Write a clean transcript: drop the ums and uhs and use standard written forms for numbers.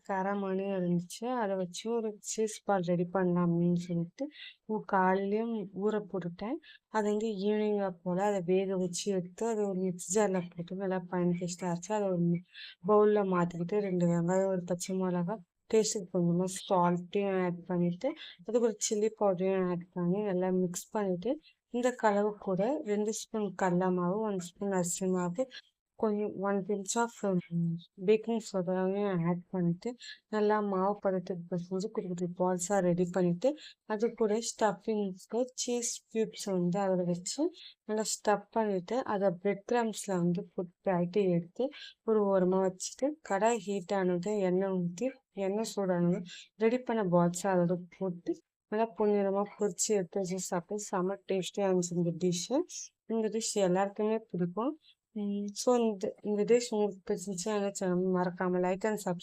கரமானே இருந்துச்சு. அத வச்சு ஒரு சீஸ் பால் ரெடி பண்ணலாம் அப்படின்னு சொல்லிட்டு, காலையிலயும் ஊற போட்டுட்டேன். அத வந்து ஈவினிங்கா போல அத வேக வச்சு எடுத்து, அத ஒரு மிக்ஸி ஜார்ல போட்டு நல்லா ஃபைன் பேஸ்ட்டா அரைச்சு, அத ஒரு பவுல்ல மாத்திக்கிட்டு 2 வெங்காயம், ஒரு பச்சை மிளகா, டேஸ்ட்டுக்கு கொஞ்சமா சால்ட்டையும் ஆட் பண்ணிட்டு, அதுக்கு ஒரு சில்லி பவுடரையும் ஆட் பண்ணி நல்லா மிக்ஸ் பண்ணிட்டு, இந்த கலவை கூட 2 ஸ்பூன் கடல மாவு, 1 ஸ்பூன் அரிசி மாவு, கொஞ்சம் 1 பிஞ்ச் ஆஃப் பேக்கிங் சோடாவையும் ஆட் பண்ணிட்டு நல்லா மாவு பதத்துக்கு பிசைஞ்சு குட்டி குட்டி பால்ஸாக ரெடி பண்ணிட்டு அது கூட ஸ்டஃபிங்ஸ்க்கு சீஸ் க்யூப்ஸ் வந்து அதில் வச்சு நல்லா ஸ்டஃப் பண்ணிட்டு அதை பிரெட் கிரம்ஸில் வந்து புட் ஆகிட்டு எடுத்து ஒரு ஓரமாக வச்சுட்டு கடாய் ஹீட் ஆனது எண்ணெய் ஊற்றி எண்ணெய் சூடானது ரெடி பண்ண பால்ஸை அதோட போட்டு நல்லா பொன்னிறமாக பொரிச்சு எடுத்து வச்சு சாப்பிட்டு செம்ம டேஸ்டியாக இருந்துச்சு இந்த டிஷ்ஷு. இந்த டிஷ் எல்லாருக்குமே பிடிக்கும். ஸோ இந்த டிஷ் உங்களுக்கு பிடிச்சிருந்துச்சுன்னா என்ன சேனல் மறக்காமல் லைக் அண்ட் சப்ஸ்கிரைப்